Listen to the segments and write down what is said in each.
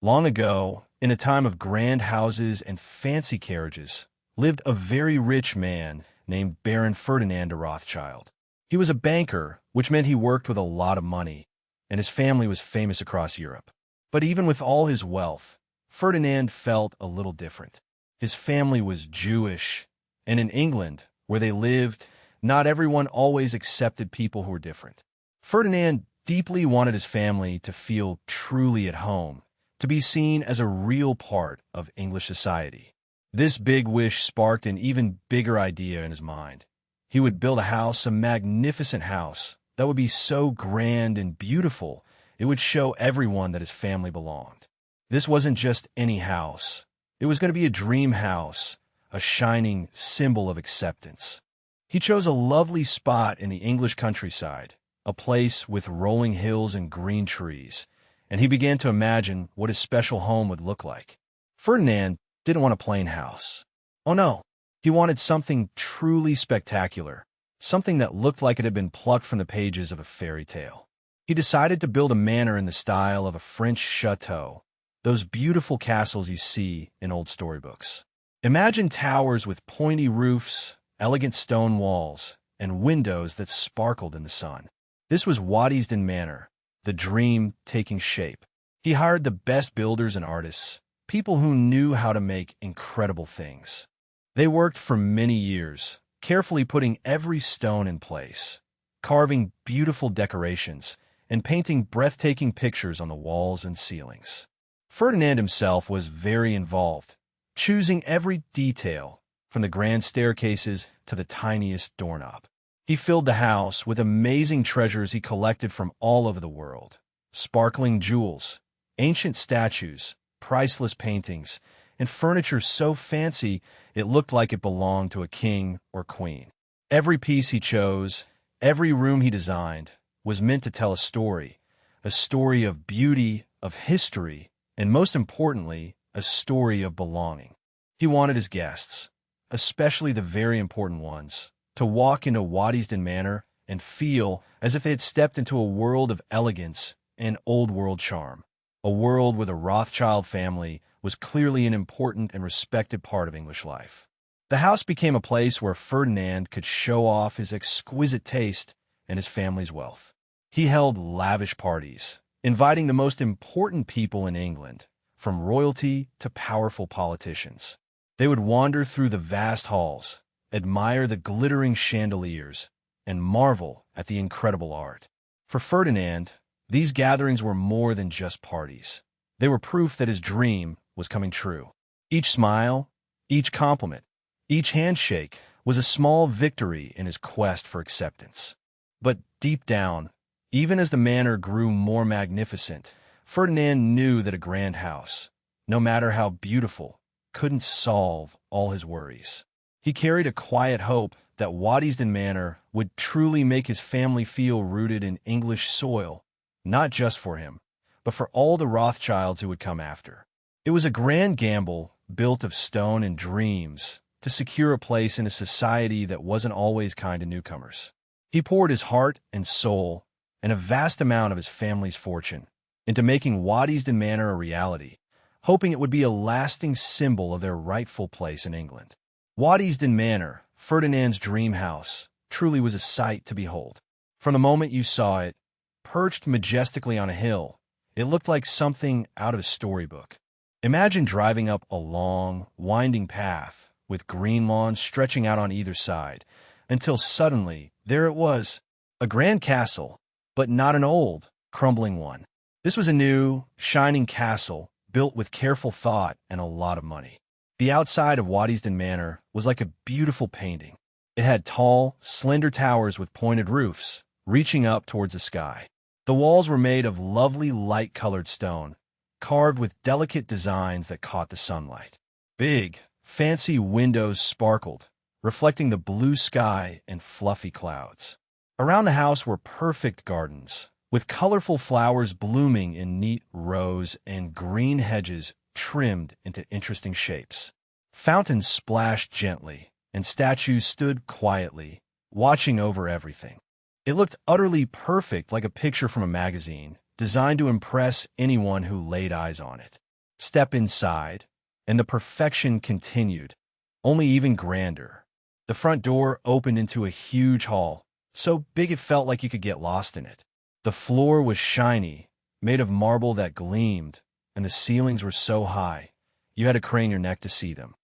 Long ago, in a time of grand houses and fancy carriages, lived a very rich man named Baron Ferdinand de Rothschild. He was a banker, which meant he worked with a lot of money, and his family was famous across Europe. But even with all his wealth, Ferdinand felt a little different. His family was Jewish, and in England, where they lived, not everyone always accepted people who were different. Ferdinand deeply wanted his family to feel truly at home, to be seen as a real part of English society. This big wish sparked an even bigger idea in his mind. He would build a house, a magnificent house, that would be so grand and beautiful, it would show everyone that his family belonged. This wasn't just any house. It was going to be a dream house, a shining symbol of acceptance. He chose a lovely spot in the English countryside, a place with rolling hills and green trees, and he began to imagine what his special home would look like. Ferdinand didn't want a plain house. Oh no, he wanted something truly spectacular, something that looked like it had been plucked from the pages of a fairy tale. He decided to build a manor in the style of a French chateau, those beautiful castles you see in old storybooks. Imagine towers with pointy roofs, elegant stone walls, and windows that sparkled in the sun. This was Waddesdon Manor, the dream taking shape. He hired the best builders and artists, people who knew how to make incredible things. They worked for many years, carefully putting every stone in place, carving beautiful decorations, and painting breathtaking pictures on the walls and ceilings. Ferdinand himself was very involved, choosing every detail, from the grand staircases to the tiniest doorknob. He filled the house with amazing treasures he collected from all over the world: sparkling jewels, ancient statues, priceless paintings, and furniture so fancy it looked like it belonged to a king or queen. Every piece he chose, every room he designed, was meant to tell a story of beauty, of history, and most importantly, a story of belonging. He wanted his guests, especially the very important ones, to walk into Waddesdon Manor and feel as if they had stepped into a world of elegance and old-world charm, a world where the Rothschild family was clearly an important and respected part of English life. The house became a place where Ferdinand could show off his exquisite taste and his family's wealth. He held lavish parties, inviting the most important people in England, from royalty to powerful politicians. They would wander through the vast halls, admire the glittering chandeliers, and marvel at the incredible art. For Ferdinand, these gatherings were more than just parties. They were proof that his dream was coming true. Each smile, each compliment, each handshake was a small victory in his quest for acceptance. But deep down, even as the manor grew more magnificent, Ferdinand knew that a grand house, no matter how beautiful, couldn't solve all his worries. He carried a quiet hope that Waddesdon Manor would truly make his family feel rooted in English soil, not just for him, but for all the Rothschilds who would come after. It was a grand gamble, built of stone and dreams, to secure a place in a society that wasn't always kind to newcomers. He poured his heart and soul, and a vast amount of his family's fortune, into making Waddesdon Manor a reality, hoping it would be a lasting symbol of their rightful place in England. Waddesdon Manor, Ferdinand's dream house, truly was a sight to behold. From the moment you saw it, perched majestically on a hill, it looked like something out of a storybook. Imagine driving up a long, winding path with green lawns stretching out on either side, until suddenly, there it was, a grand castle, but not an old, crumbling one. This was a new, shining castle, built with careful thought and a lot of money. The outside of Waddesdon Manor was like a beautiful painting. It had tall, slender towers with pointed roofs, reaching up towards the sky. The walls were made of lovely light-colored stone, carved with delicate designs that caught the sunlight. Big, fancy windows sparkled, reflecting the blue sky and fluffy clouds. Around the house were perfect gardens, with colorful flowers blooming in neat rows and green hedges trimmed into interesting shapes. Fountains splashed gently, and statues stood quietly, watching over everything. It looked utterly perfect, like a picture from a magazine, designed to impress anyone who laid eyes on it. Step inside, and the perfection continued, only even grander. The front door opened into a huge hall, so big it felt like you could get lost in it. The floor was shiny, made of marble that gleamed, and the ceilings were so high, you had to crane your neck to see them.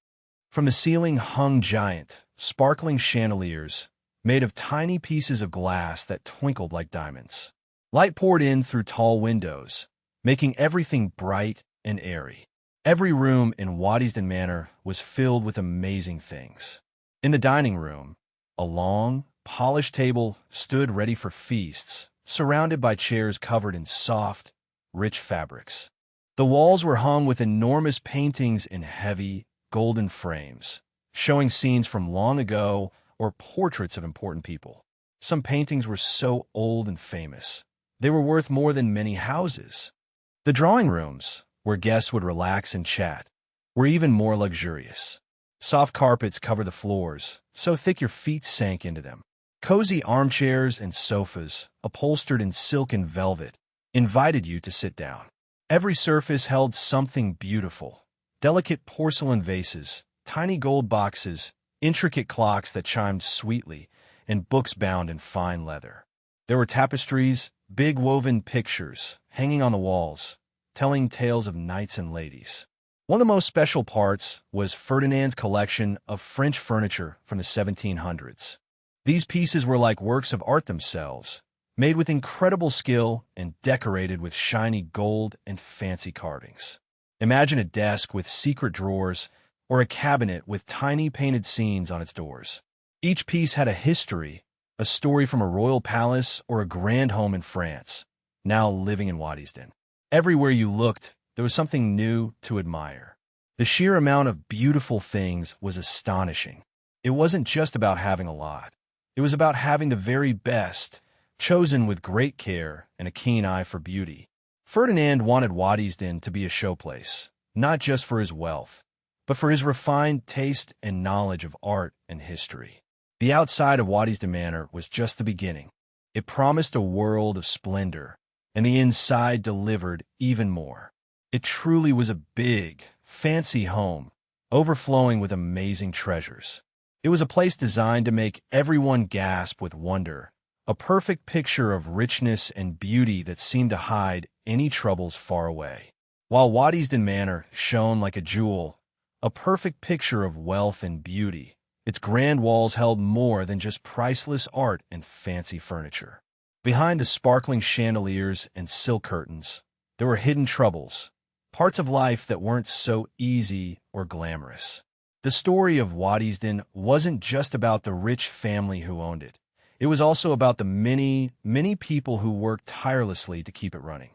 From the ceiling hung giant, sparkling chandeliers, made of tiny pieces of glass that twinkled like diamonds. Light poured in through tall windows, making everything bright and airy. Every room in Waddesdon Manor was filled with amazing things. In the dining room, a long, polished table stood ready for feasts, surrounded by chairs covered in soft, rich fabrics. The walls were hung with enormous paintings in heavy, golden frames, showing scenes from long ago or portraits of important people. Some paintings were so old and famous, they were worth more than many houses. The drawing rooms, where guests would relax and chat, were even more luxurious. Soft carpets covered the floors, so thick your feet sank into them. Cozy armchairs and sofas, upholstered in silk and velvet, invited you to sit down. Every surface held something beautiful. Delicate porcelain vases, tiny gold boxes, intricate clocks that chimed sweetly, and books bound in fine leather. There were tapestries, big woven pictures, hanging on the walls, telling tales of knights and ladies. One of the most special parts was Ferdinand's collection of French furniture from the 1700s. These pieces were like works of art themselves, made with incredible skill and decorated with shiny gold and fancy carvings. Imagine a desk with secret drawers or a cabinet with tiny painted scenes on its doors. Each piece had a history, a story from a royal palace or a grand home in France, now living in Waddesdon. Everywhere you looked, there was something new to admire. The sheer amount of beautiful things was astonishing. It wasn't just about having a lot. It was about having the very best, chosen with great care and a keen eye for beauty. Ferdinand wanted Waddesdon to be a showplace, not just for his wealth, but for his refined taste and knowledge of art and history. The outside of Waddesdon Manor was just the beginning. It promised a world of splendor, and the inside delivered even more. It truly was a big, fancy home, overflowing with amazing treasures. It was a place designed to make everyone gasp with wonder, a perfect picture of richness and beauty that seemed to hide any troubles far away. While Waddesdon Manor shone like a jewel, a perfect picture of wealth and beauty, its grand walls held more than just priceless art and fancy furniture. Behind the sparkling chandeliers and silk curtains, there were hidden troubles, parts of life that weren't so easy or glamorous. The story of Waddesdon wasn't just about the rich family who owned it. It was also about the many, many people who worked tirelessly to keep it running.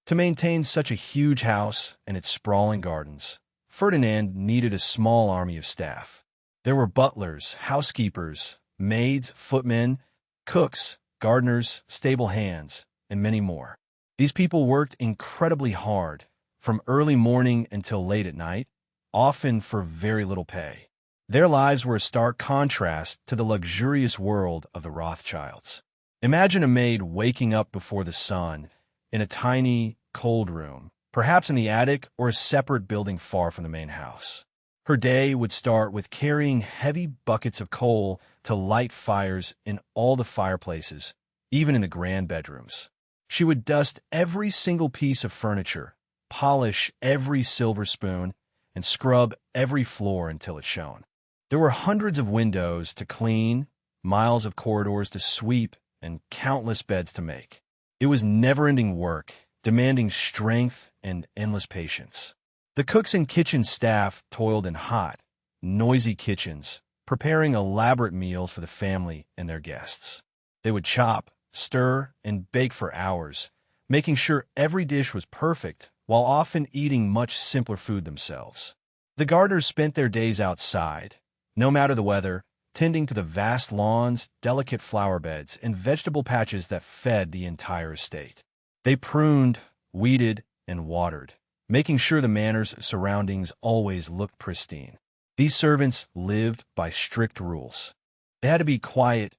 To maintain such a huge house and its sprawling gardens, Ferdinand needed a small army of staff. There were butlers, housekeepers, maids, footmen, cooks, gardeners, stable hands, and many more. These people worked incredibly hard, from early morning until late at night, often for very little pay. Their lives were a stark contrast to the luxurious world of the Rothschilds. Imagine a maid waking up before the sun in a tiny, cold room, perhaps in the attic or a separate building far from the main house. Her day would start with carrying heavy buckets of coal to light fires in all the fireplaces, even in the grand bedrooms. She would dust every single piece of furniture, polish every silver spoon, and scrub every floor until it shone. There were hundreds of windows to clean, miles of corridors to sweep, and countless beds to make. It was never-ending work, demanding strength and endless patience. The cooks and kitchen staff toiled in hot, noisy kitchens, preparing elaborate meals for the family and their guests. They would chop, stir, and bake for hours, making sure every dish was perfect, while often eating much simpler food themselves. The gardeners spent their days outside, no matter the weather, tending to the vast lawns, delicate flower beds, and vegetable patches that fed the entire estate. They pruned, weeded, and watered, making sure the manor's surroundings always looked pristine. These servants lived by strict rules. They had to be quiet,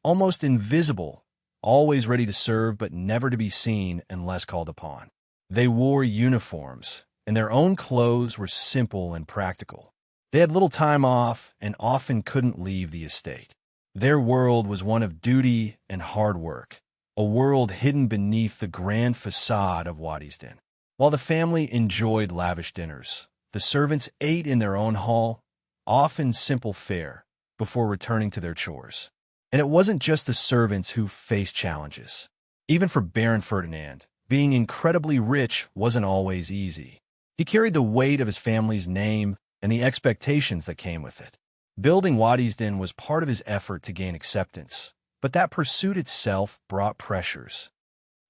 almost invisible, always ready to serve but never to be seen unless called upon. They wore uniforms, and their own clothes were simple and practical. They had little time off and often couldn't leave the estate. Their world was one of duty and hard work, a world hidden beneath the grand facade of Waddesdon. While the family enjoyed lavish dinners, the servants ate in their own hall, often simple fare, before returning to their chores. And it wasn't just the servants who faced challenges. Even for Baron Ferdinand, being incredibly rich wasn't always easy. He carried the weight of his family's name and the expectations that came with it. Building Waddesdon was part of his effort to gain acceptance, but that pursuit itself brought pressures.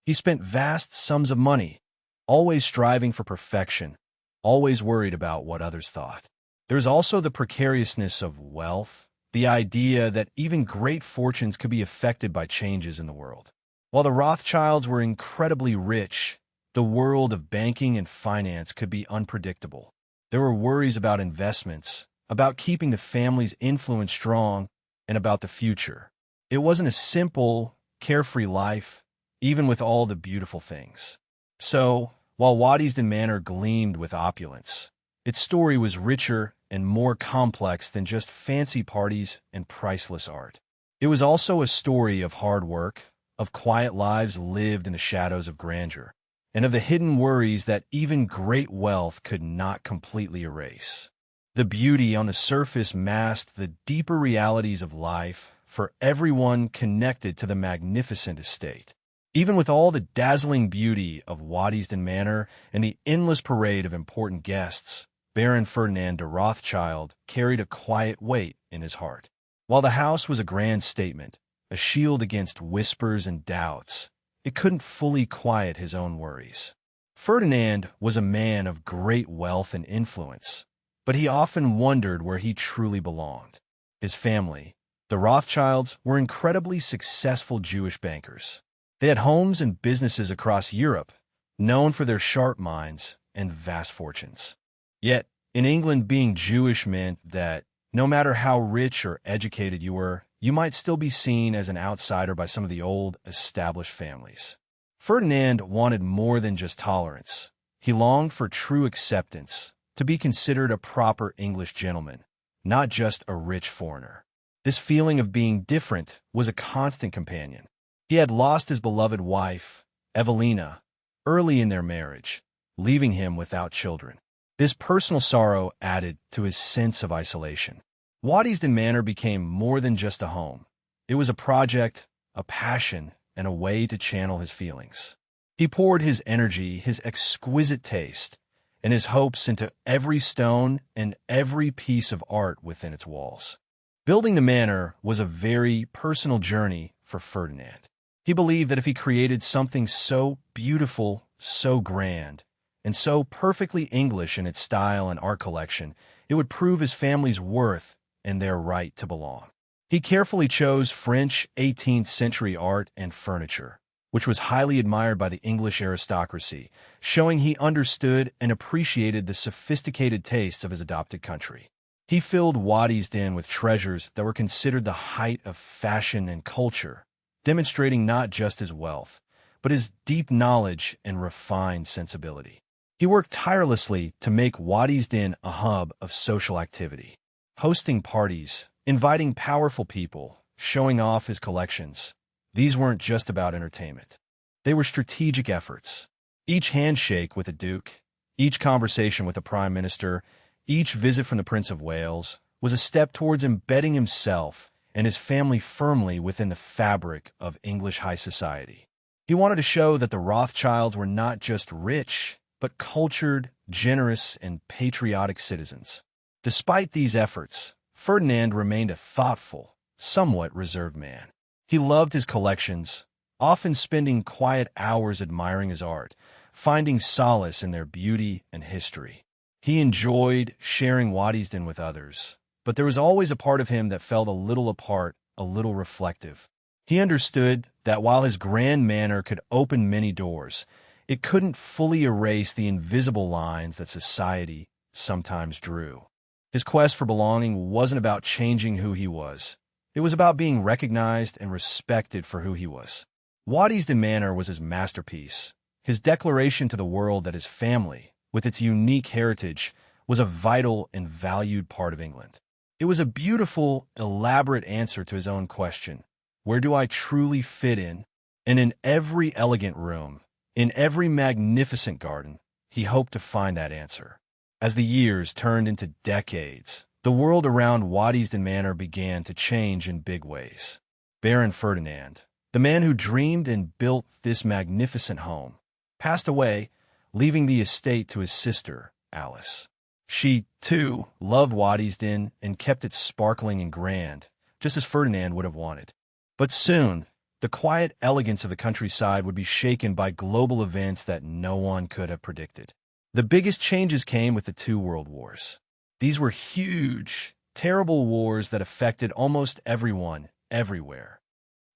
He spent vast sums of money, always striving for perfection, always worried about what others thought. There's also the precariousness of wealth, the idea that even great fortunes could be affected by changes in the world. While the Rothschilds were incredibly rich, the world of banking and finance could be unpredictable. There were worries about investments, about keeping the family's influence strong, and about the future. It wasn't a simple, carefree life, even with all the beautiful things. So, while Waddesdon Manor gleamed with opulence, its story was richer and more complex than just fancy parties and priceless art. It was also a story of hard work, of quiet lives lived in the shadows of grandeur, and of the hidden worries that even great wealth could not completely erase. The beauty on the surface masked the deeper realities of life for everyone connected to the magnificent estate. Even with all the dazzling beauty of Waddesdon Manor and the endless parade of important guests, Baron Ferdinand de Rothschild carried a quiet weight in his heart. While the house was a grand statement, a shield against whispers and doubts, it couldn't fully quiet his own worries. Ferdinand was a man of great wealth and influence, but he often wondered where he truly belonged. His family, the Rothschilds, were incredibly successful Jewish bankers. They had homes and businesses across Europe, known for their sharp minds and vast fortunes. Yet, in England, being Jewish meant that no matter how rich or educated you were, you might still be seen as an outsider by some of the old, established families. Ferdinand wanted more than just tolerance. He longed for true acceptance, to be considered a proper English gentleman, not just a rich foreigner. This feeling of being different was a constant companion. He had lost his beloved wife, Evelina, early in their marriage, leaving him without children. This personal sorrow added to his sense of isolation. Waddesdon Manor became more than just a home. It was a project, a passion, and a way to channel his feelings. He poured his energy, his exquisite taste, and his hopes into every stone and every piece of art within its walls. Building the manor was a very personal journey for Ferdinand. He believed that if he created something so beautiful, so grand, and so perfectly English in its style and art collection, it would prove his family's worth and their right to belong. He carefully chose French 18th century art and furniture, which was highly admired by the English aristocracy, showing he understood and appreciated the sophisticated tastes of his adopted country. He filled Waddesdon with treasures that were considered the height of fashion and culture, demonstrating not just his wealth, but his deep knowledge and refined sensibility. He worked tirelessly to make Waddesdon a hub of social activity, hosting parties, inviting powerful people, showing off his collections. These weren't just about entertainment. They were strategic efforts. Each handshake with a duke, each conversation with a prime minister, each visit from the Prince of Wales was a step towards embedding himself and his family firmly within the fabric of English high society. He wanted to show that the Rothschilds were not just rich, but cultured, generous, and patriotic citizens. Despite these efforts, Ferdinand remained a thoughtful, somewhat reserved man. He loved his collections, often spending quiet hours admiring his art, finding solace in their beauty and history. He enjoyed sharing Waddesdon with others, but there was always a part of him that felt a little apart, a little reflective. He understood that while his grand manor could open many doors, it couldn't fully erase the invisible lines that society sometimes drew. His quest for belonging wasn't about changing who he was. It was about being recognized and respected for who he was. Waddesdon Manor was his masterpiece, his declaration to the world that his family, with its unique heritage, was a vital and valued part of England. It was a beautiful, elaborate answer to his own question, where do I truly fit in? And in every elegant room, in every magnificent garden, he hoped to find that answer. As the years turned into decades, the world around Waddesdon Manor began to change in big ways. Baron Ferdinand, the man who dreamed and built this magnificent home, passed away, leaving the estate to his sister, Alice. She, too, loved Waddesdon and kept it sparkling and grand, just as Ferdinand would have wanted. But soon, the quiet elegance of the countryside would be shaken by global events that no one could have predicted. The biggest changes came with the two world wars. These were huge, terrible wars that affected almost everyone, everywhere.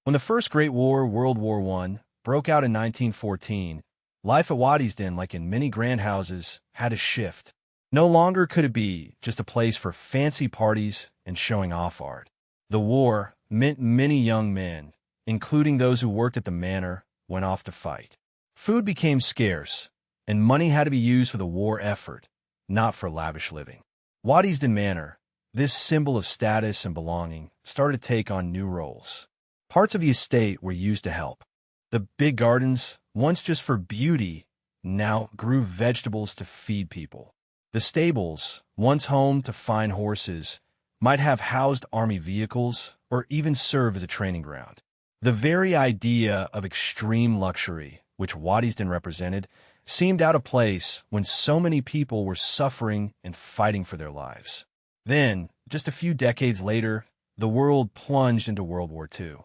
When the First Great War, World War I, broke out in 1914, life at Waddesdon, like in many grand houses, had a shift. No longer could it be just a place for fancy parties and showing off art. The war meant many young men, including those who worked at the manor, went off to fight. Food became scarce, and money had to be used for the war effort, not for lavish living. Waddesdon Manor, this symbol of status and belonging, started to take on new roles. Parts of the estate were used to help. The big gardens, once just for beauty, now grew vegetables to feed people. The stables, once home to fine horses, might have housed army vehicles or even serve as a training ground. The very idea of extreme luxury, which Waddesdon represented, seemed out of place when so many people were suffering and fighting for their lives. Then, just a few decades later, the world plunged into World War II.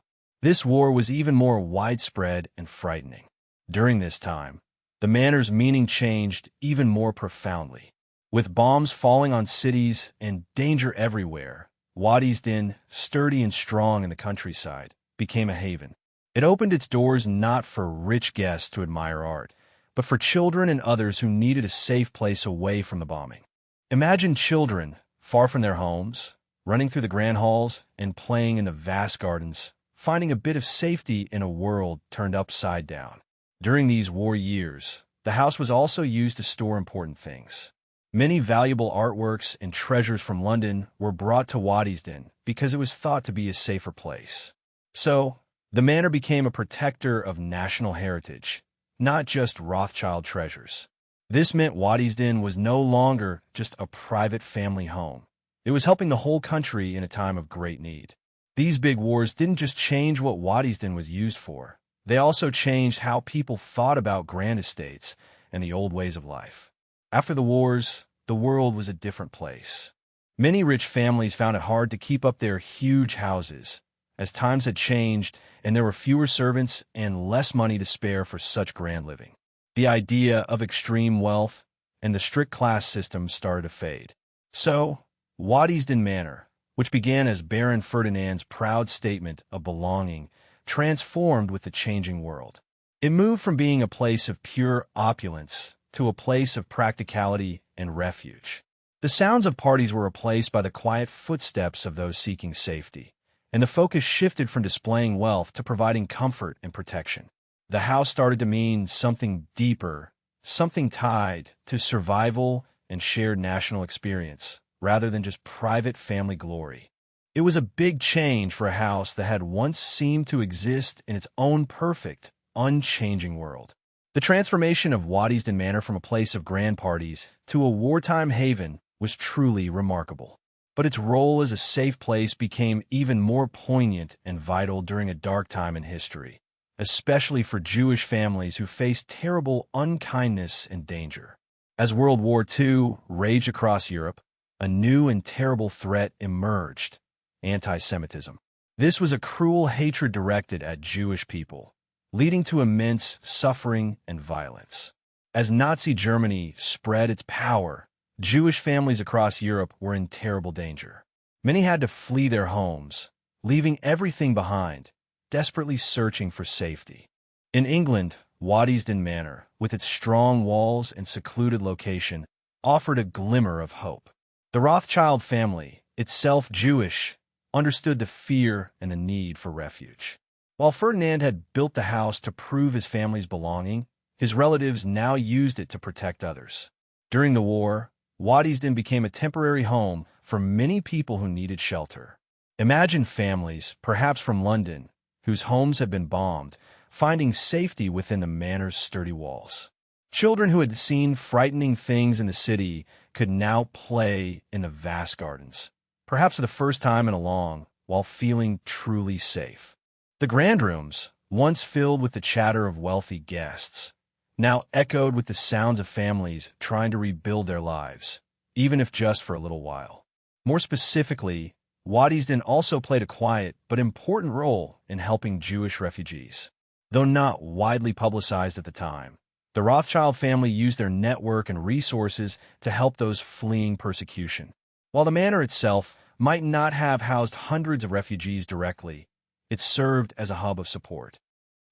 This war was even more widespread and frightening. During this time, the manor's meaning changed even more profoundly. With bombs falling on cities and danger everywhere, Waddesdon, sturdy and strong in the countryside, became a haven. It opened its doors not for rich guests to admire art, but for children and others who needed a safe place away from the bombing. Imagine children, far from their homes, running through the grand halls and playing in the vast gardens, finding a bit of safety in a world turned upside down. During these war years, the house was also used to store important things. Many valuable artworks and treasures from London were brought to Waddesdon because it was thought to be a safer place. So, the manor became a protector of national heritage, not just Rothschild treasures. This meant Waddesdon was no longer just a private family home. It was helping the whole country in a time of great need. These big wars didn't just change what Waddesdon was used for. They also changed how people thought about grand estates and the old ways of life. After the wars, the world was a different place. Many rich families found it hard to keep up their huge houses, as times had changed and there were fewer servants and less money to spare for such grand living. The idea of extreme wealth and the strict class system started to fade. So, Waddesdon Manor, which began as Baron Ferdinand's proud statement of belonging, transformed with the changing world. It moved from being a place of pure opulence to a place of practicality and refuge. The sounds of parties were replaced by the quiet footsteps of those seeking safety, and the focus shifted from displaying wealth to providing comfort and protection. The house started to mean something deeper, something tied to survival and shared national experience, rather than just private family glory. It was a big change for a house that had once seemed to exist in its own perfect, unchanging world. The transformation of Waddesdon Manor from a place of grand parties to a wartime haven was truly remarkable. But its role as a safe place became even more poignant and vital during a dark time in history, especially for Jewish families who faced terrible unkindness and danger. As World War II raged across Europe, a new and terrible threat emerged: anti-Semitism. This was a cruel hatred directed at Jewish people, leading to immense suffering and violence. As Nazi Germany spread its power, Jewish families across Europe were in terrible danger. Many had to flee their homes, leaving everything behind, desperately searching for safety. In England, Waddesdon Manor, with its strong walls and secluded location, offered a glimmer of hope. The Rothschild family, itself Jewish, understood the fear and the need for refuge. While Ferdinand had built the house to prove his family's belonging, his relatives now used it to protect others. During the war, Waddesdon became a temporary home for many people who needed shelter. Imagine families, perhaps from London, whose homes had been bombed, finding safety within the manor's sturdy walls. Children who had seen frightening things in the city could now play in the vast gardens, perhaps for the first time in a long, while feeling truly safe. The grand rooms, once filled with the chatter of wealthy guests, now echoed with the sounds of families trying to rebuild their lives, even if just for a little while. More specifically, Waddesdon also played a quiet but important role in helping Jewish refugees. Though not widely publicized at the time, the Rothschild family used their network and resources to help those fleeing persecution. While the manor itself might not have housed hundreds of refugees directly, it served as a hub of support.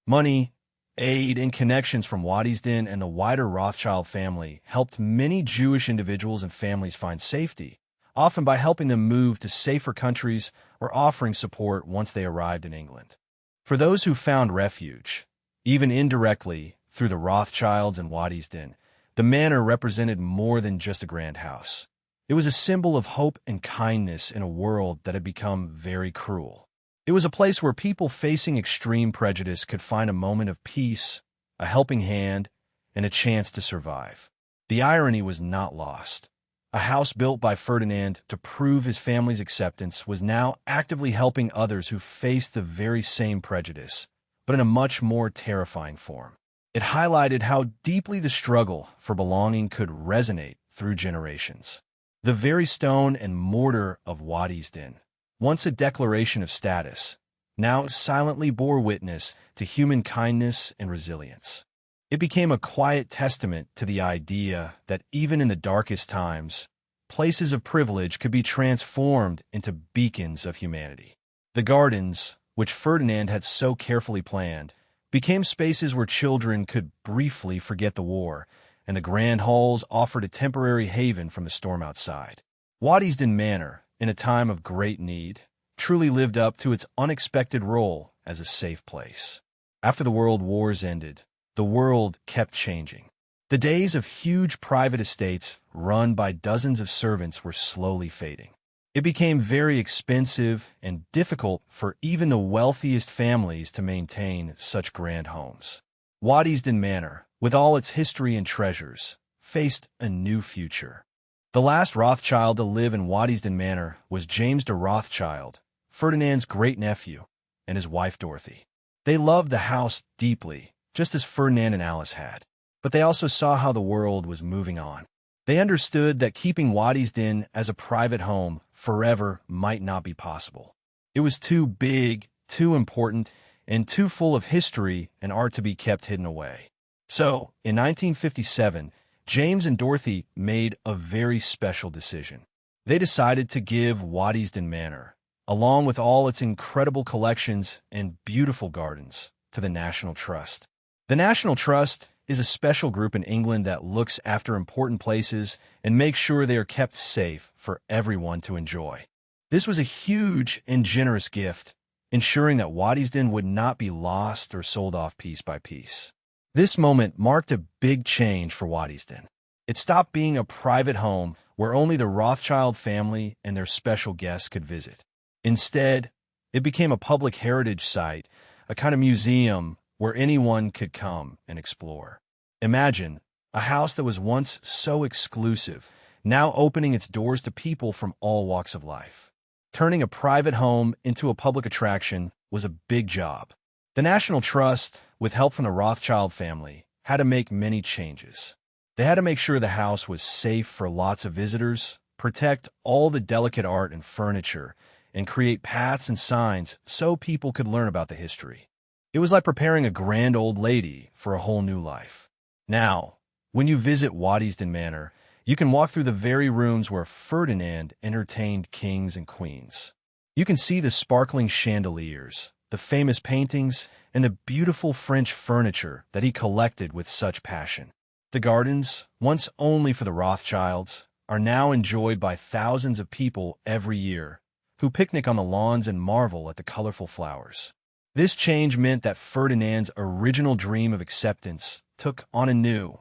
Money, aid, and connections from Waddesdon and the wider Rothschild family helped many Jewish individuals and families find safety, often by helping them move to safer countries or offering support once they arrived in England. For those who found refuge, even indirectly through the Rothschilds and Waddesdon, the manor represented more than just a grand house. It was a symbol of hope and kindness in a world that had become very cruel. It was a place where people facing extreme prejudice could find a moment of peace, a helping hand, and a chance to survive. The irony was not lost. A house built by Ferdinand to prove his family's acceptance was now actively helping others who faced the very same prejudice, but in a much more terrifying form. It highlighted how deeply the struggle for belonging could resonate through generations. The very stone and mortar of Waddesdon, once a declaration of status, now silently bore witness to human kindness and resilience. It became a quiet testament to the idea that even in the darkest times, places of privilege could be transformed into beacons of humanity. The gardens, which Ferdinand had so carefully planned, became spaces where children could briefly forget the war, and the grand halls offered a temporary haven from the storm outside. Waddesdon Manor, in a time of great need, truly lived up to its unexpected role as a safe place. After the world wars ended, the world kept changing. The days of huge private estates run by dozens of servants were slowly fading. It became very expensive and difficult for even the wealthiest families to maintain such grand homes. Waddesdon Manor, with all its history and treasures, faced a new future. The last Rothschild to live in Waddesdon Manor was James de Rothschild, Ferdinand's great-nephew, and his wife Dorothy. They loved the house deeply, just as Ferdinand and Alice had. But they also saw how the world was moving on. They understood that keeping Waddesdon as a private home forever might not be possible. It was too big, too important, and too full of history and art to be kept hidden away. So, in 1957, James and Dorothy made a very special decision. They decided to give Waddesdon Manor, along with all its incredible collections and beautiful gardens, to the National Trust. The National Trust is a special group in England that looks after important places and makes sure they are kept safe for everyone to enjoy. This was a huge and generous gift, ensuring that Waddesdon would not be lost or sold off piece by piece. This moment marked a big change for Waddesdon. It stopped being a private home where only the Rothschild family and their special guests could visit. Instead, it became a public heritage site, a kind of museum where anyone could come and explore. Imagine a house that was once so exclusive, now opening its doors to people from all walks of life. Turning a private home into a public attraction was a big job. The National Trust, with help from the Rothschild family, had to make many changes. They had to make sure the house was safe for lots of visitors, protect all the delicate art and furniture, and create paths and signs so people could learn about the history. It was like preparing a grand old lady for a whole new life. Now, when you visit Waddesdon Manor, you can walk through the very rooms where Ferdinand entertained kings and queens. You can see the sparkling chandeliers, the famous paintings, and the beautiful French furniture that he collected with such passion. The gardens, once only for the Rothschilds, are now enjoyed by thousands of people every year, who picnic on the lawns and marvel at the colorful flowers. This change meant that Ferdinand's original dream of acceptance took on a new,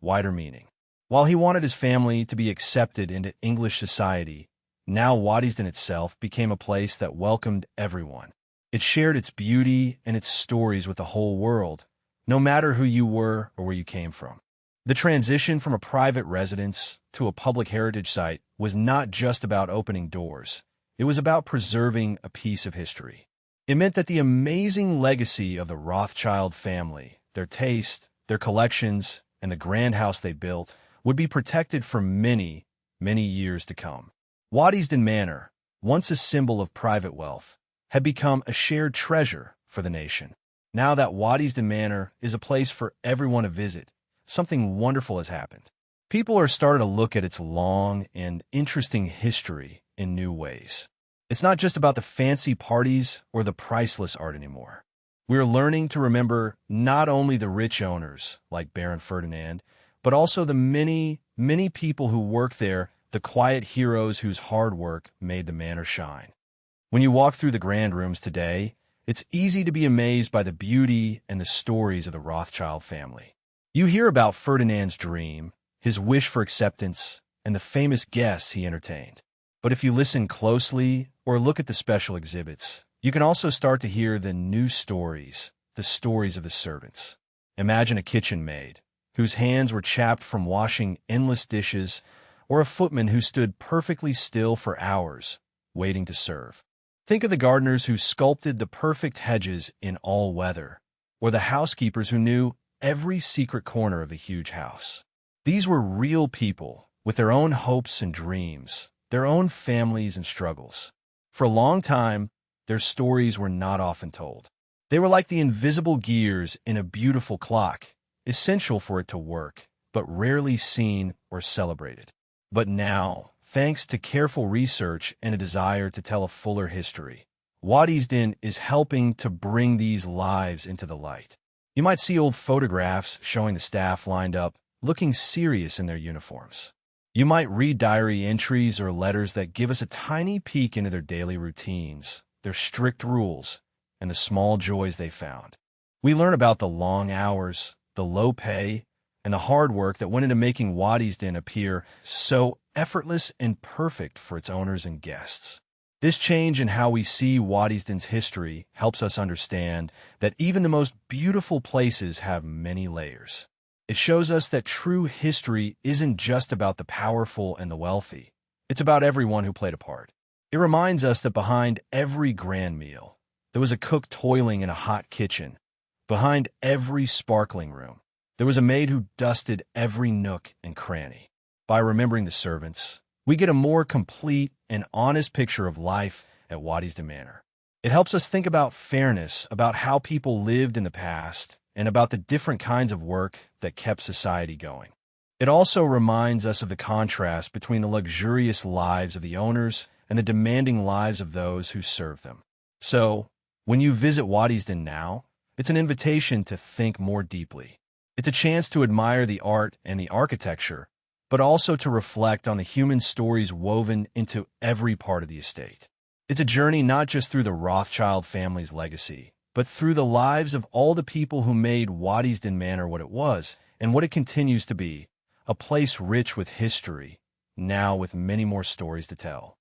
wider meaning. While he wanted his family to be accepted into English society, now Waddesdon itself became a place that welcomed everyone. It shared its beauty and its stories with the whole world, no matter who you were or where you came from. The transition from a private residence to a public heritage site was not just about opening doors. It was about preserving a piece of history. It meant that the amazing legacy of the Rothschild family, their taste, their collections, and the grand house they built would be protected for many, many years to come. Waddesdon Manor, once a symbol of private wealth, had become a shared treasure for the nation. Now that Waddesdon Manor is a place for everyone to visit, something wonderful has happened. People are starting to look at its long and interesting history in new ways. It's not just about the fancy parties or the priceless art anymore. We're learning to remember not only the rich owners, like Baron Ferdinand, but also the many, many people who work there, the quiet heroes whose hard work made the manor shine. When you walk through the grand rooms today, it's easy to be amazed by the beauty and the stories of the Rothschild family. You hear about Ferdinand's dream, his wish for acceptance, and the famous guests he entertained. But if you listen closely or look at the special exhibits, you can also start to hear the new stories, the stories of the servants. Imagine a kitchen maid whose hands were chapped from washing endless dishes, or a footman who stood perfectly still for hours, waiting to serve. Think of the gardeners who sculpted the perfect hedges in all weather, or the housekeepers who knew every secret corner of the huge house. These were real people with their own hopes and dreams, their own families and struggles. For a long time, their stories were not often told. They were like the invisible gears in a beautiful clock, essential for it to work, but rarely seen or celebrated. But now, thanks to careful research and a desire to tell a fuller history, Waddesdon is helping to bring these lives into the light. You might see old photographs showing the staff lined up, looking serious in their uniforms. You might read diary entries or letters that give us a tiny peek into their daily routines, their strict rules, and the small joys they found. We learn about the long hours, the low pay, and the hard work that went into making Waddesdon appear so effortless and perfect for its owners and guests. This change in how we see Waddesdon's history helps us understand that even the most beautiful places have many layers. It shows us that true history isn't just about the powerful and the wealthy. It's about everyone who played a part. It reminds us that behind every grand meal, there was a cook toiling in a hot kitchen. Behind every sparkling room, there was a maid who dusted every nook and cranny. By remembering the servants, we get a more complete and honest picture of life at Waddesdon Manor. It helps us think about fairness, about how people lived in the past, and about the different kinds of work that kept society going. It also reminds us of the contrast between the luxurious lives of the owners and the demanding lives of those who serve them. So, when you visit Waddesdon now, it's an invitation to think more deeply. It's a chance to admire the art and the architecture, but also to reflect on the human stories woven into every part of the estate. It's a journey not just through the Rothschild family's legacy, but through the lives of all the people who made Waddesdon Manor what it was, and what it continues to be, a place rich with history, now with many more stories to tell.